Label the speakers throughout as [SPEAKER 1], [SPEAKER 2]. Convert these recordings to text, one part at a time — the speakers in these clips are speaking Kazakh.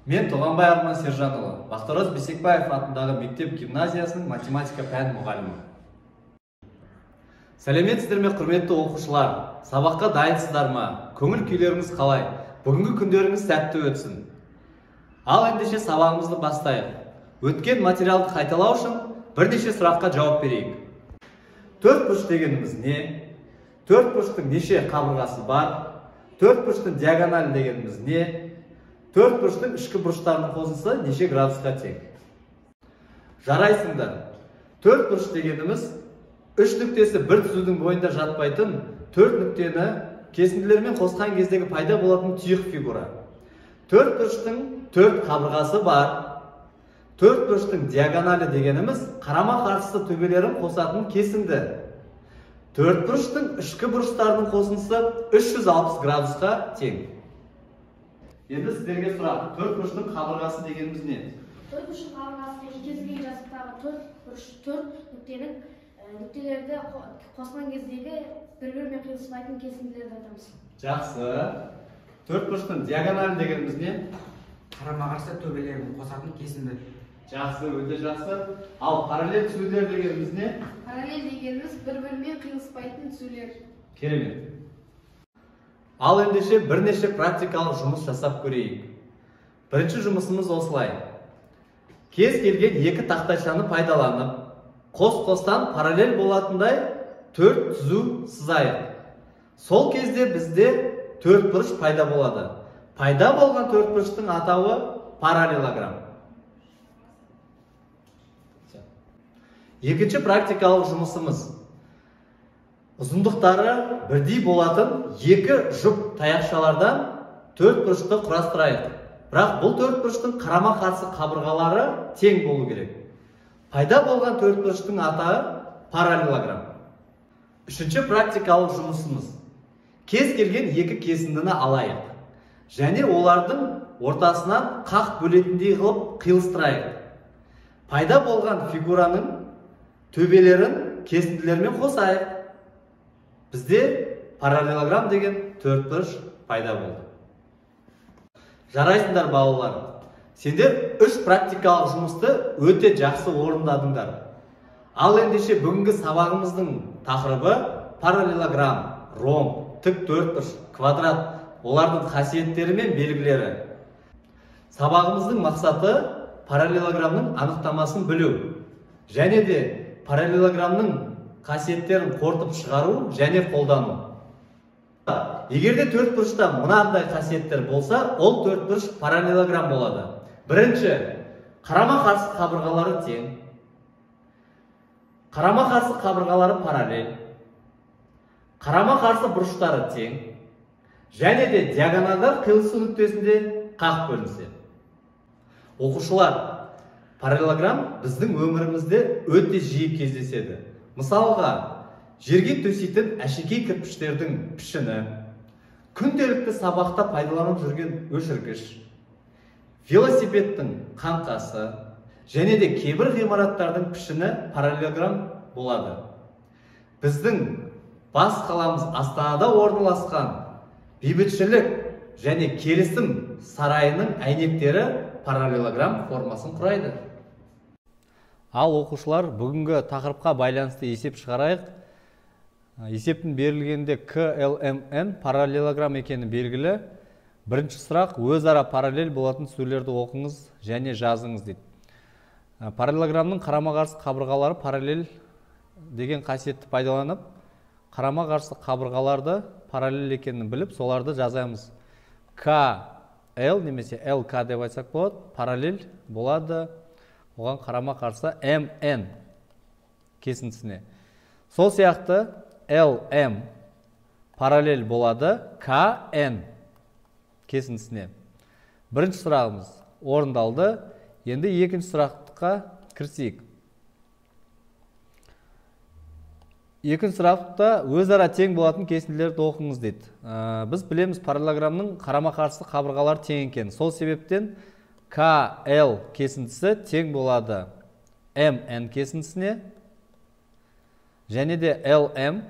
[SPEAKER 1] Мен Тоғанбай Арман Сержанұлы, Бақтыораз Бейсекбаев атындағы мектеп гимназиясының математика пән мұғалімі. Сәлеметсіздер ме, құрметті оқушылар? Сабаққа дайынсыздар ма? Көңіл күйлеріңіз қалай? Бүгінгі күндеріңіз сәтті өтсін. Ал ендеше сабағымызды бастайық. Өткен материалды қайталау үшін бірнеше сұраққа жауап берейік. Төртбұрыш дегеніміз не? Төртбұрыштың неше қабырғасы бар? Төртбұрыштың диагоналі дегеніміз не? Төртбұрыштың ішкі бұрыштарының қосындысы неше градусқа тең? Жарайсыңдар. Төртбұрыш дегеніміз үш нүктесі бір түзудің бойында жатпайтын төрт нүктені кесінділермен қосқан кездегі пайда болатын тұйық фигура. Төртбұрыштың төрт қабырғасы бар. Төртбұрыштың диагоналі дегеніміз қарама-қарсы төбелерін қосатын кесінді. Төртбұрыштың ішкі бұрыштарының қосындысы 360 градусқа тең. Енді сіздерге сұрақ, төртбұрыштың қабырғасы дегеніміз не?
[SPEAKER 2] Төртбұрыштың қабырғасы кесілген жазықтағы төрт нүктелерді қосқан кездегі бір-бірімен қиылыспайтын кесінділерді айтамыз.
[SPEAKER 1] Жақсы. Төртбұрыштың диагоналі дегеніміз не?
[SPEAKER 3] Қарама-қарсы төбелерін қосатын кесінді.
[SPEAKER 1] Жақсы, өте жақсы. Ал параллель түзулер дегеніміз не?
[SPEAKER 2] Параллель дегеніміз бір-бірімен қиылыспайтын түзулер.
[SPEAKER 1] Керемет. Ал ендеше бірнеше практикалық жұмыс жасап көрейік. Бірінші жұмысымыз осылай. Кез келген екі тақтайшаны пайдаланып, қос-қостан параллель болатындай төрт түзу сызайық. Сол кезде бізде төртбұрыш пайда болады. Пайда болған төртбұрыштың атауы параллелограмм. Екінші практикалық жұмысымыз. Ұзындықтары бірдей болатын екі жұп таяқшалардан төртбұрышты құрастырайық. Бірақ бұл төртбұрыштың қарама-қарсы қабырғалары тең болу керек. Пайда болған төртбұрыштың атауы параллелограмм. Үшінші практикалық жұмысымыз. Кез келген екі кесіндіні алайық. Және олардың ортасынан қақ бөлетіндей қылып қиылыстырайық. Пайда болған фигураның төбелерін кесінділермен қосайық. Бізде параллелограмм деген төртбұрыш пайда болды. Жарайсыңдар балалар. Сендер үш практикалық жұмысты өте жақсы орындадыңдар. Ал ендеше бүгінгі сабағымыздың тақырыбы параллелограмм, ромб, тік төртбұрыш, квадрат, олардың қасиеттері мен белгілері. Сабағымыздың мақсаты параллелограммның анықтамасын білу, және де параллелограммның қасиеттерін қорытып шығару және қолдану. Егерде төртбұрышта мынандай қасиеттер болса, ол төртбұрыш параллелограмм болады. Бірінші, қарама-қарсы қабырғалары тең. Қарама-қарсы қабырғалары параллель. Қарама-қарсы бұрыштары тең. Және де диагоналдар қиылысу нүктесінде қақ бөлінсе. Оқушылар, параллелограмм біздің өмірімізде өте жиі кездеседі. Мысалға, жерге төсейтін әшекей кірпіштердің пішіні, күнделікті сабақта пайдаланып жүрген өшіргіш, велосипедтің қаңқасы, және де кейбір ғимараттардың пішіні параллелограмм болады. Біздің бас қаламыз Астанада орналасқан бейбітшілік және келісім сарайының әйнектері параллелограмм формасын құрайды. Ал оқушылар, бүгінгі тақырыпқа байланысты есеп шығарайық. Есептің берілгенде КЛМН параллелограмм екені белгілі. Бірінші сұрақ, өзара параллель болатын түзулерді оқыңыз және жазыңыз дейді. Параллелограммның қарама-қарсы қабырғалары параллель деген қасиетті пайдаланып, қарама-қарсы қабырғаларды параллель екенін біліп, соларды жазамыз. КЛ немесе ЛК деп айтсақ болады, параллель болады. Оған қарама-қарсы МН кесіндісіне. Сол сияқты LM параллель болады КН кесіндісіне. Бірінші сұрағымыз орындалды. Енді екінші сұраққа кірісейік. Екінші сұрақта өзара тең болатын кесінділерді оқыңыз дейді. Біз білеміз, параллелограммның қарама-қарсы қабырғалары тең екен. Сол себептен КЛ кесіндісі тең болады МН кесіндісіне, және де LM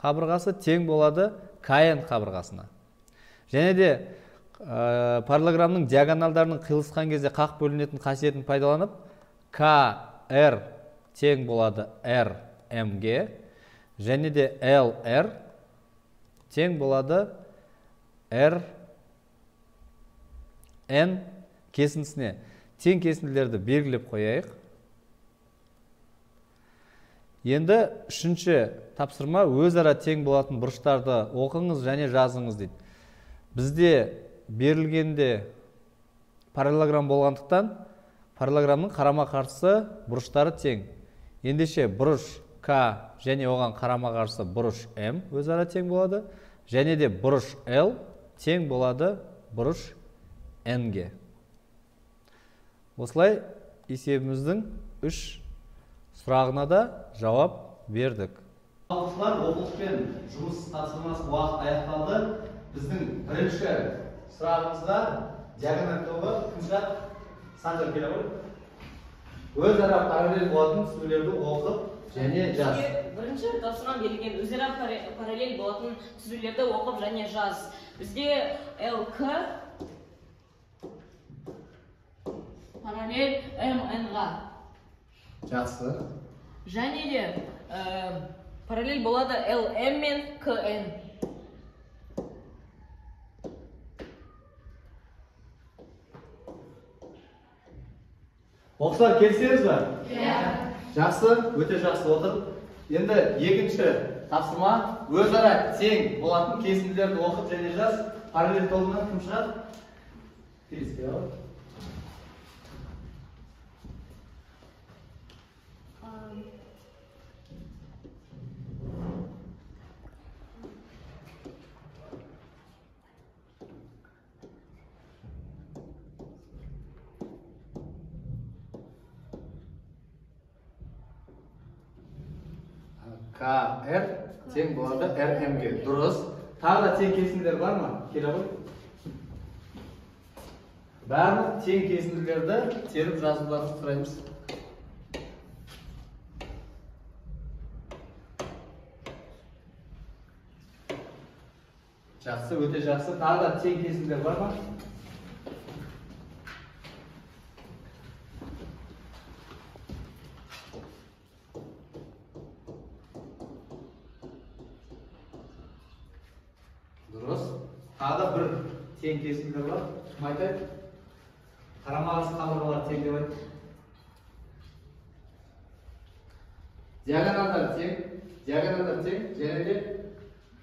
[SPEAKER 1] қабырғасы тең болады КН қабырғасына. Және де параллограммның диагоналдарының қиылысқан кезде қақ бөлінетін қасиетін пайдаланып, KR тең болады RM-ге, және де LR тең болады RN кесіндісіне. Тең кесінділерді белгілеп қояйық. Енді үшінші тапсырма өзара тең болатын бұрыштарды оқыңыз және жазыңыз дейді. Бізде берілгенде параллограмм болғандықтан параллограммның қарама-қарсы бұрыштары тең. Ендеше бұрыш К және оған қарама-қарсы бұрыш М өзара тең болады, және де бұрыш L тең болады бұрыш N-ге. Осылай есебіміздің 3 сұрағына да жауап бердік. Оқушылар, оқулықпен жұмыс тапсырмасы уақыт аяқталды. Біздің бірінші сұрағымызда диагональ тобы кімшат Сандыр келе ғой. Өзара параллель болатын түзулерді оқып және жаз.
[SPEAKER 4] Бірінші тапсырма берілген өзара параллель болатын түзулерді оқып және жаз. Бізде LK параллель MN-ға.
[SPEAKER 1] Жақсы.
[SPEAKER 4] Және де параллель болады LM мен KN.
[SPEAKER 1] Оқушылар келсеңіз бе?
[SPEAKER 2] Иә.
[SPEAKER 1] Жақсы, өте жақсы отыр. Енді екінші тапсырма өзара тең болатын кесінділерді оқып және жаз. Параллель тобынан кім шығады? Келіспей алып. KR тең болады RM-ге. Дұрыс. Тағы да тең кесінділер бар ма? Келе ғой. Барлық тең кесінділерді теріп жазуларын сұраймыз. Жақсы, өте жақсы. Тағы да тең кесінділер бар ма? Дұрыс. Тағы да бір тең кесінділер бар. Кім айтайды? Қарама-қарсы қабырғалар тең деп айтты. Диагоналдар тең, және де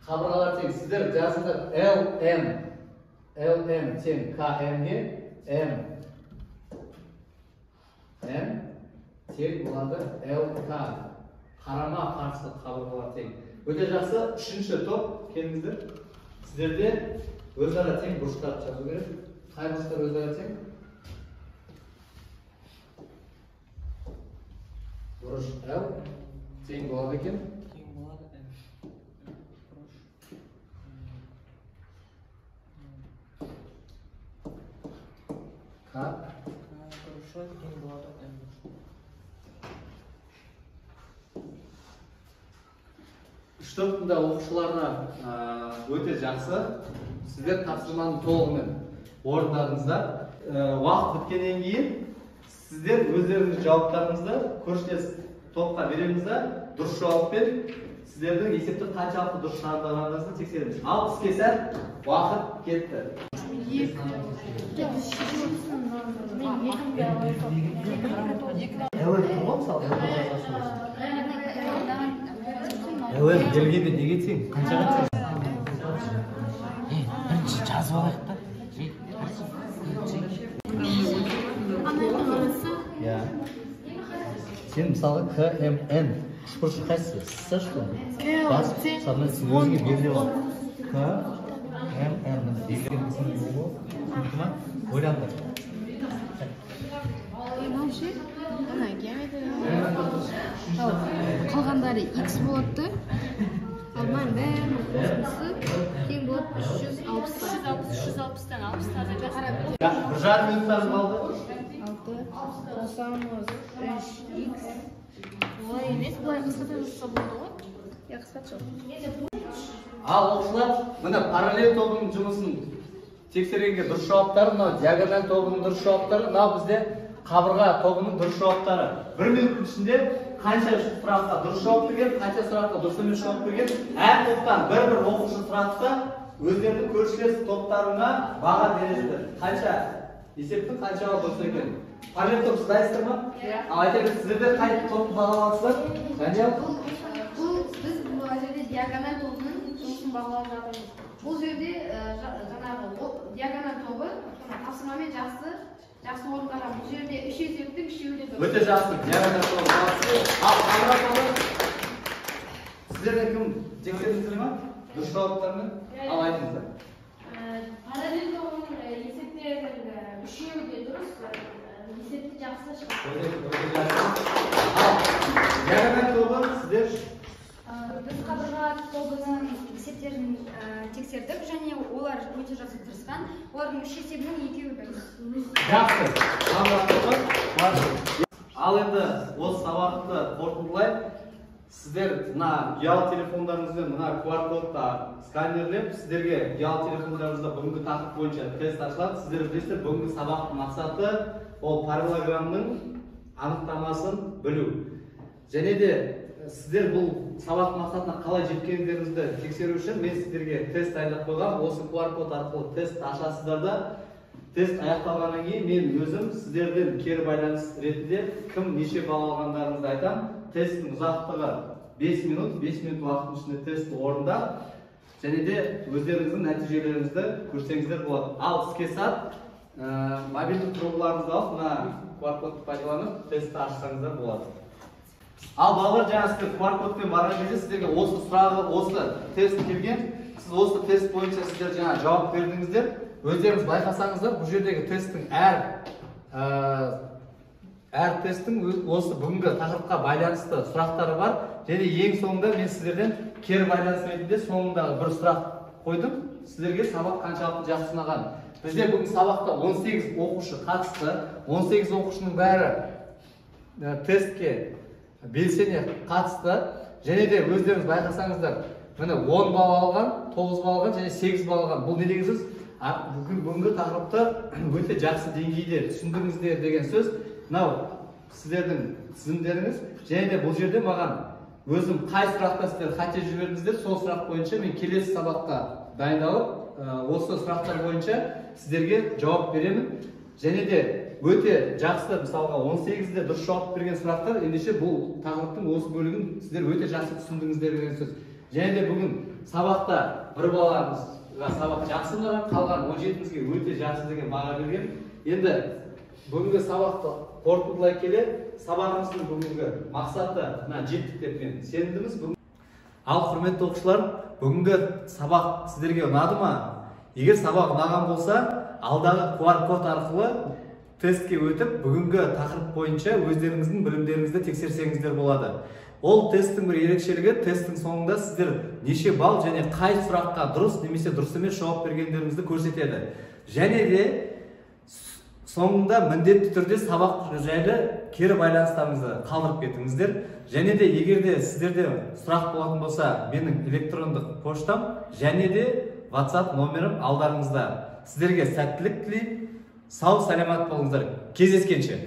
[SPEAKER 1] қабырғалар тең. Сіздер жазыңдар LM тең KM-ге, M тең болады LK. Қарама-қарсы қабырғалар тең. Өте жақсы. Үшінші топ келіңіздер. Сіздерде өзара тең бұрыштарды жазу керек. Қай бұрыштар өзара тең? Бұрыш L тең болады екен.
[SPEAKER 3] Тең болады N.
[SPEAKER 1] К
[SPEAKER 3] Бұрышы тең болады N.
[SPEAKER 1] Үш топтың да оқушыларына өте жақсы. Сіздер тапсырманы толығымен орындадыңыздар. Уақыт біткеннен кейін сіздер өздеріңіз жауаптарыңызды көршілес топқа береміз-да, дұрыс жауаппен сіздердің есептің қаншалықты дұрыс шығарғаныңызды тексереміз. Ал іске сәт уақыт кетті. Бергенде неге тең? Қаншаға тең?
[SPEAKER 3] Бірінші жазып алайық та.
[SPEAKER 1] Иә. Сен мысалы KMN үшбұрыш қайсысы? Сіз что? Бас садынан сіз өзіңе белгілеп ал. KMN белгілеген болу. Түсінді ма? Ойландар.
[SPEAKER 2] Қалғандары X болады. Алман бәрінің қосындысы тең болады 360-тан 60-тан қарап.
[SPEAKER 1] Бір жарым минуттарыңыз қалды.
[SPEAKER 2] 6 қосамыз 3x. Олай емес, бұлай қысқартып жазса болды ғой? Иә, қысқарт жоқ.
[SPEAKER 1] Ал оқушылар, мына параллель тобының жұмысын тексергенге дұрыс жауаптары, мынау диагональ тобының дұрыс жауаптары, мынау бізде қабырға тобының дұрыс жауаптары. 1 минуттың ішінде қанша сұраққа дұрыс жауап берген, қанша сұраққа дұрыс емес жауап берген, әр топтан бір оқушы сұрақты өздерінің көршілес топтарына баға бересіздер. Қанша есептің қаншаға дұрыс екен. Параллель топ сіздайсыздар ма? Айта беріңіз, сіздерде қай топты бағалаватсыздар? Даниял?
[SPEAKER 2] Біз бұл жерде диагональ тобының жұмысын бағалап жатырмыз. Бұл жерде жаңағы диагональ тобы тапсырмамен жақсы орындаған. Бұл жерде 3 есептің 3-еуі де дұрыс.
[SPEAKER 1] Өте жақсы. Диагональ тобы жақсы. Ал қабырға тобы сіздерден кім тексердіңіздер ма? Дұрыс жауаптармен? Ал айтыңыздар.
[SPEAKER 2] Параллель тобының есептерінің 3-еуі де дұрыс. Есепті жақсы шығады.
[SPEAKER 1] Ал диагональ тобы сіздер?
[SPEAKER 5] Біз қабырға тобының есептерін тексердік және олар өте жақсы тырысқан. Олардың 3 есебінің 2-еуі дұрыс.
[SPEAKER 1] Жақсы. Қабырға тобы. Ал енді осы сабақты қорытындылайық. Сіздер мына ұялы телефондарыңызбен мына QR-кодта сканерлеп, сіздерге ұялы телефондарыңызда бүгінгі тақырып бойынша тест ашылады. Сіздер білесіздер, бүгінгі сабақтың мақсаты ол параллелограммның анықтамасын білу. Және де сіздер бұл сабақ мақсатына қалай жеткендеріңізді тексеру үшін мен сіздерге тест дайындап қойғам. Осы QR-код арқылы тест ашасыздар да, тест аяқталғаннан кейін мен өзім сіздерден кері байланыс ретінде кім неше балл алғандарыңызды айтам. Тесттің ұзақтығы 5 минут, 5 минут уақыттың ішінде тестті орындап, және де өздеріңіздің нәтижелеріңізді көрсеңіздер болады. Ал іске сәт мобильдік құрылғыларыңызды алып, мына QR-кодты пайдаланып, тестті ашсаңыздар болады. Ал балалар, жаңа сіздер QR-кодпен барған кезде сіздерге осы сұрағы, осы тест келген, сіз осы тест бойынша сіздер жаңа жауап бердіңіздер. Өздеріңіз байқасаңыздар, бұл жердегі тесттің әр тесттің осы бүгінгі тақырыпқа байланысты сұрақтары бар. Және ең соңында мен сіздерден кері байланыс ретінде соңындағы бір сұрақ қойдым. Сіздерге сабақ қаншалықты жақсы ұнаған. Бізде бүгін сабақта 18 оқушы қатысты. 18 оқушының бәрі тестке белсене қатысты. Және де өздеріңіз байқасаңыздар, міне 10 балл алған, 9 балл алған және 8 балл алған. Бұл не деген сөз? Бүгінгі тақырыпты өте жақсы деңгейде түсіндіңіздер деген сөз. Мынау сіздердің тізімдеріңіз, және де бұл жерде маған өзім қай сұрақта сіздер қате жібердіңіздер, сол сұрақ бойынша мен келесі сабаққа дайындалып, осы сұрақтар бойынша сіздерге жауап беремін. Және де өте жақсы, мысалға 18-де дұрыс жауап берген сұрақтар, ендеше бұл тақырыптың осы бөлігін сіздер өте жақсы түсіндіңіздер деген сөз. Және де бүгін сабақта бір балаңызға сабақ жақсы ұнаған, қалған 17-іңізге өте жақсы деген баға берген. Енді бүгінгі сабақты қорытындылай келе, сабағымыздың бүгінгі мақсаты жеттік деп мен сенімдіміз. Ал құрметті оқушылар, бүгінгі сабақ сіздерге ұнады ма? Егер сабақ ұнаған болса, алдағы QR-код арқылы тестке өтіп, бүгінгі тақырып бойынша өздеріңіздің білімдеріңізді тексерсеңіздер болады. Ол тесттің бір ерекшелігі, тесттің соңында сіздер неше балл және қай сұраққа дұрыс немесе дұрыс емес жауап бергендеріңізді көрсетеді. Және де соңында міндетті түрде сабақ жайлы кері байланыстарыңызды қалдырып кетіңіздер. Және де егер де сіздерде сұрақ болатын болса, менің электрондық поштам және де WhatsApp номерім алдарыңызда. Сіздерге сәттілік тілеймін. Сау, саламат болыңыздар. Кездескенше.